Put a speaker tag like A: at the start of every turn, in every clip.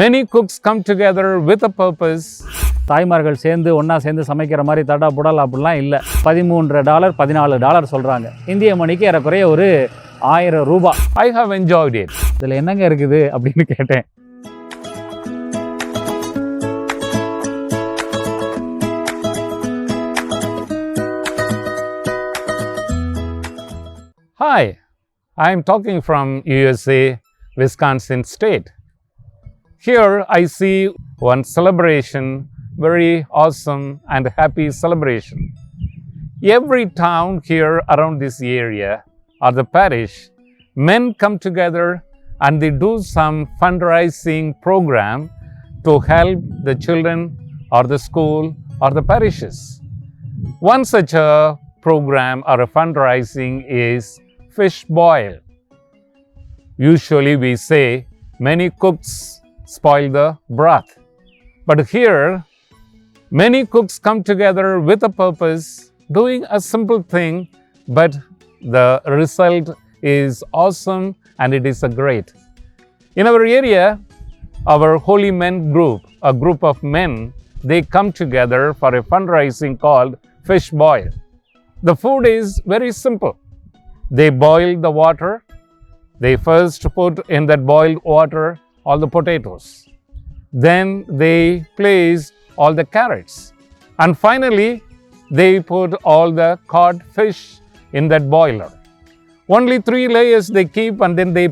A: Many cooks come together with a purpose.
B: தாய்மார்கள் சேர்ந்து ஒன்றா சேர்ந்து சமைக்கிற மாதிரி தடா புடல் அப்படிலாம் இல்லை. $13 $14 சொல்கிறாங்க. இந்திய மணிக்கு ஏறக்குறைய ஒரு ₹1000.
A: I have enjoyed it.
B: இதில் என்னங்க இருக்குது அப்படின்னு கேட்டேன்.
A: Hi, I am talking from USA, Wisconsin state. Here I see one celebration, very awesome and happy celebration. Every town here around this area or the parish, men come together and they do some fundraising program to help the children or the school or the parishes. One such a program or a fundraising is fish boil. Usually we say many cooks spoil the broth. But here, many cooks come together with a purpose, doing a simple thing, but the result is awesome and it is a great. In our area, our Holy Men group, a group of men, they come together for a fundraising called fish boil. The food is very simple. They boil the water. They first put in that boiled water all the potatoes. Then they place all the carrots. And finally, they put all the cod fish in that boiler. Only 3 layers they keep and then they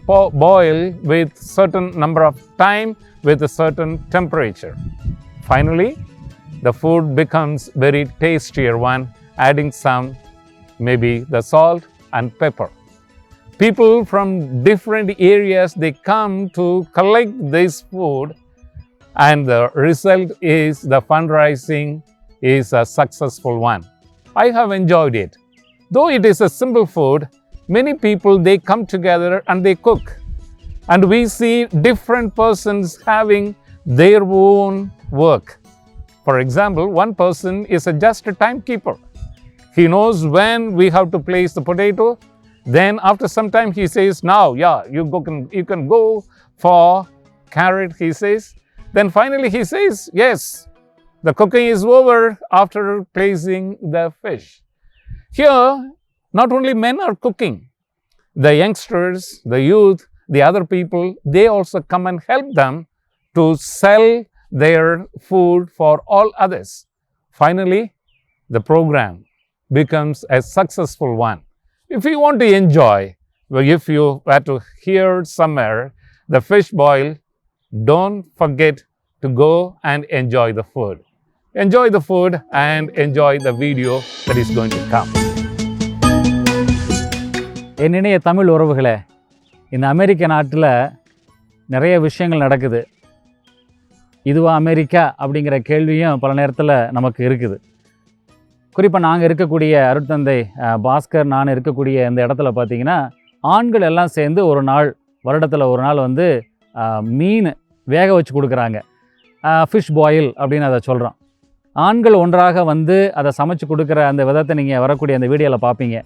A: boil with certain number of time with a certain temperature. Finally, the food becomes very tastier one, adding some, maybe the salt and pepper. People from different areas, they come to collect this food and the result is the fundraising is a successful one. I have enjoyed it. Though it is a simple food, many people, they come together and they cook. And we see different persons having their own work. For example, one person is just a timekeeper. He knows when we have to place the potato. Then after some time he says, now, you can go for carrot, he says. Then finally he says, yes, the cooking is over after placing the fish. Here, not only men are cooking. The youngsters, the youth, the other people, they also come and help them to sell their food for all others. Finally, the program becomes a successful one. If you want to enjoy, if you were to hear somewhere the fish boil, don't forget to go and enjoy the food. Enjoy the food and enjoy the video that is going to come.
B: என் இணைய தமிழ் உறவுகளே, இந்த அமெரிக்க நாட்டில் நிறைய விஷயங்கள் நடக்குது. இதுவா America அப்படிங்கிற கேள்வியும் பல நேரத்தில் நமக்கு இருக்குது. குறிப்பாக நாங்கள் இருக்கக்கூடிய அருட்தந்தை பாஸ்கர், நான் இருக்கக்கூடிய இந்த இடத்துல பார்த்திங்கன்னா, ஆண்கள் எல்லாம் சேர்ந்து ஒரு நாள், வருடத்தில் ஒரு நாள் வந்து மீன் வேக வச்சு கொடுக்குறாங்க. ஃபிஷ் பாயில் அப்படின்னு அதை சொல்கிறோம். ஆண்கள் ஒன்றாக வந்து அதை சமைச்சு கொடுக்குற அந்த விதத்தை நீங்கள் வரக்கூடிய அந்த வீடியோவில் பார்ப்பீங்க.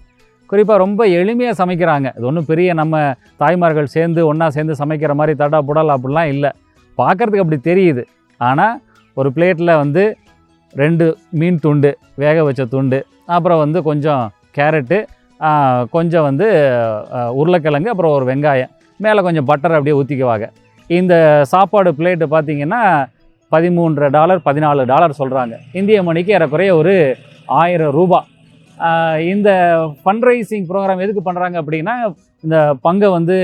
B: குறிப்பாக ரொம்ப எளிமையாக சமைக்கிறாங்க. இது ஒன்றும் பெரிய நம்ம தாய்மார்கள் சேர்ந்து ஒன்றா சேர்ந்து சமைக்கிற மாதிரி தடா புடல் அப்படிலாம் இல்லை. பார்க்குறதுக்கு அப்படி தெரியுது. ஆனால் ஒரு பிளேட்டில் வந்து 2 மீன் துண்டு, வேக வச்ச துண்டு, அப்புறம் வந்து கொஞ்சம் கேரட்டு, கொஞ்சம் வந்து உருளைக்கிழங்கு, அப்புறம் ஒரு வெங்காயம், மேலே கொஞ்சம் பட்டர் அப்படியே ஊற்றிக்குவாங்க. இந்த சாப்பாடு பிளேட்டு பார்த்திங்கன்னா $13 $14 சொல்கிறாங்க. இந்திய மணிக்கு ஏறக்குறைய ஒரு ₹1000. இந்த ஃபண்ட்ரைசிங் ப்ரோக்ராம் எதுக்கு பண்ணுறாங்க அப்படின்னா, இந்த பங்கை வந்து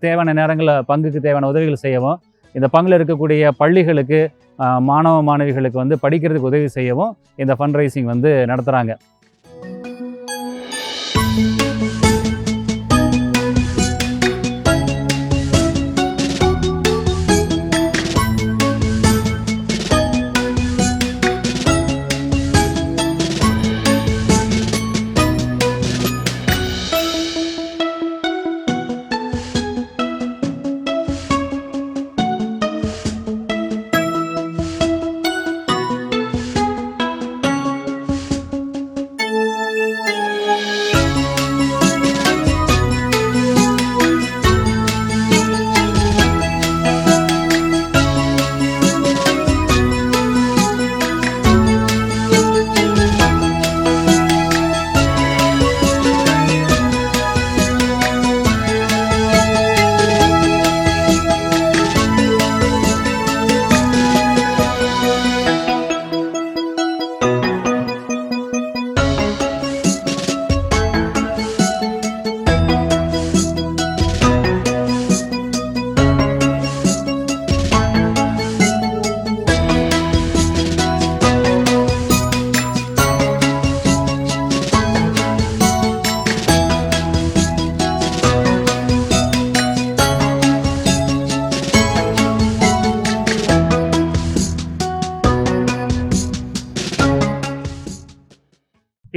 B: தேவையான நேரங்களில் பங்குக்கு தேவையான உதவிகள் செய்யவும், இந்த பங்கில் இருக்கக்கூடிய பள்ளிகளுக்கு மாணவ மாணவிகளுக்கு வந்து படிக்கிறதுக்கு உதவி செய்யவும் இந்த ஃபண்ட்ரைசிங் வந்து நடத்துகிறாங்க.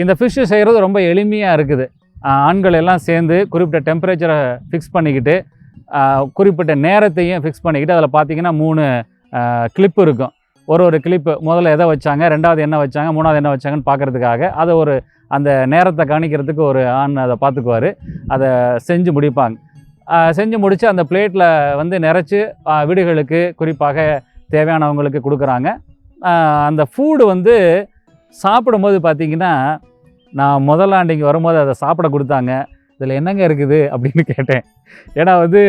B: இந்த ஃபிஷ்ஷு செய்கிறது ரொம்ப எளிமையாக இருக்குது. ஆண்கள் எல்லாம் சேர்ந்து குறிப்பிட்ட டெம்பரேச்சரை ஃபிக்ஸ் பண்ணிக்கிட்டு குறிப்பிட்ட நேரத்தையும் ஃபிக்ஸ் பண்ணிக்கிட்டு அதில் பார்த்தீங்கன்னா 3 கிளிப்பு இருக்கும். ஒரு கிளிப்பு முதல்ல எதை வச்சாங்க, 2வது என்ன வச்சாங்க, 3வது என்ன வச்சாங்கன்னு பார்க்குறதுக்காக அதை அந்த நேரத்தை கணிக்கிறதுக்கு ஒரு ஆண் அதை பார்த்துக்குவார். அதை செஞ்சு முடிப்பாங்க. செஞ்சு முடித்து அந்த பிளேட்டில் வந்து நிறச்சி வீடுகளுக்கு குறிப்பாக தேவையானவங்களுக்கு கொடுக்குறாங்க. அந்த ஃபுட்டு வந்து சாப்பிடும்போது பார்த்திங்கன்னா, நான் முதலாண்டு இங்கே வரும்போது அதை சாப்பிட கொடுத்தாங்க. இதில் என்னங்க இருக்குது அப்படின்னு கேட்டேன். ஏன்னா வந்து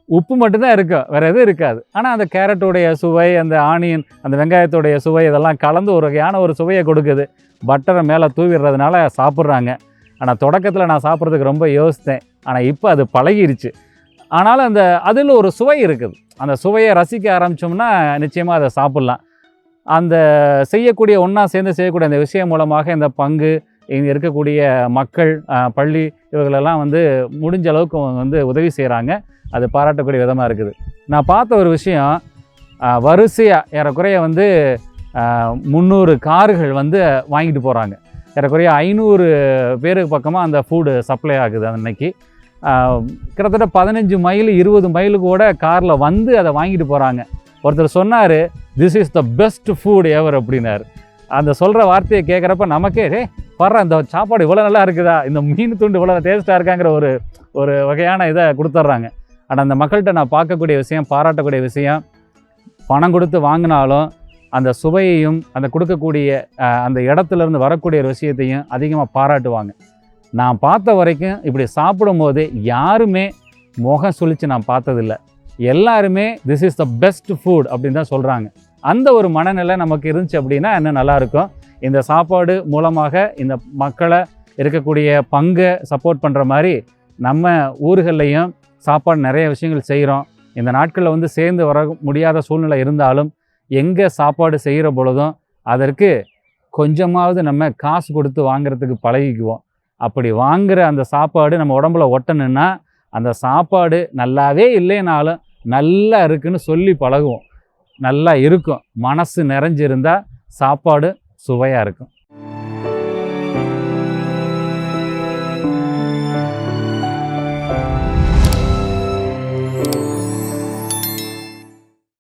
B: உப்பு மட்டும்தான் இருக்கும், வேறு எதுவும் இருக்காது. ஆனால் அந்த கேரட்டுடைய சுவை, அந்த ஆனியன், அந்த வெங்காயத்துடைய சுவை இதெல்லாம் கலந்து ஒரு வகையான ஒரு சுவையை கொடுக்குது. பட்டரை மேலே தூவிடுறதுனால சாப்பிட்றாங்க. ஆனால் தொடக்கத்தில் நான் சாப்பிட்றதுக்கு ரொம்ப யோசித்தேன். ஆனால் இப்போ அது பழகிருச்சு. ஆனாலும் அதில் ஒரு சுவை இருக்குது. அந்த சுவையை ரசிக்க ஆரம்பித்தோம்னா நிச்சயமாக அதை சாப்பிட்லாம். அந்த ஒன்றா சேர்ந்து செய்யக்கூடிய அந்த விஷயம் மூலமாக இந்த பங்கு, இங்கே இருக்கக்கூடிய மக்கள், பள்ளி இவர்களெல்லாம் வந்து முடிஞ்ச அளவுக்கு வந்து உதவி செய்கிறாங்க. அது பாராட்டக்கூடிய விதமாக இருக்குது. நான் பார்த்த ஒரு விஷயம், வரிசையாக ஏறக்குறைய வந்து 300 கார்கள் வந்து வாங்கிட்டு போகிறாங்க. ஏறக்குறைய 500 பேருக்கு பக்கமாக அந்த ஃபுட்டு சப்ளை ஆகுது அன்னைக்கு. கிட்டத்தட்ட 15 மைல் 20 மைலு கூட காரில் வந்து அதை வாங்கிட்டு போகிறாங்க. ஒருத்தர் சொன்னார், this is the best food ever அப்படின்னாரு. அந்த சொல்கிற வார்த்தையை கேட்குறப்ப நமக்கே பாரு இந்த சாப்பாடு இவ்வளோ நல்லா இருக்குதா, இந்த மீன் துண்டு இவ்வளோ டேஸ்ட்டாக இருக்காங்கிற ஒரு வகையான இதை கொடுத்துட்றாங்க. ஆனால் அந்த மக்கள்கிட்ட நான் பார்க்கக்கூடிய விஷயம், பாராட்டக்கூடிய விஷயம், பணம் கொடுத்து வாங்கினாலும் அந்த சுவையையும் அந்த கொடுக்கக்கூடிய அந்த இடத்துலேருந்து வரக்கூடிய ஒரு விஷயத்தையும் அதிகமாக பாராட்டுவாங்க. நான் பார்த்த வரைக்கும் இப்படி சாப்பிடும்போது யாருமே முகம் சுழித்து நான் பார்த்ததில்லை. எல்லாருமே this is the best food அப்படின்னு தான் சொல்கிறாங்க. அந்த ஒரு மனநிலை நமக்கு இருந்துச்சு அப்படின்னா இன்னும் நல்லாயிருக்கும். இந்த சாப்பாடு மூலமாக இந்த மக்களை இருக்கக்கூடிய பங்கை சப்போர்ட் பண்ணுற மாதிரி நம்ம ஊர்கள்லையும் சாப்பாடு நிறைய விஷயங்கள் செய்கிறோம். இந்த நாட்களில் வந்து சேர்ந்து வர முடியாத சூழ்நிலை இருந்தாலும் எங்கே சாப்பாடு செய்கிற பொழுதும் அதற்கு கொஞ்சமாவது நம்ம காசு கொடுத்து வாங்குறதுக்கு பழகிக்குவோம். அப்படி வாங்குகிற அந்த சாப்பாடு நம்ம உடம்புல ஒட்டணுன்னா அந்த சாப்பாடு நல்லாவே இல்லைனாலும் நல்லா இருக்குன்னு சொல்லி பழகுவோம். நல்லா இருக்கும். மனசு நிறைஞ்சிருந்தால் சாப்பாடு சுவையாக இருக்கும்.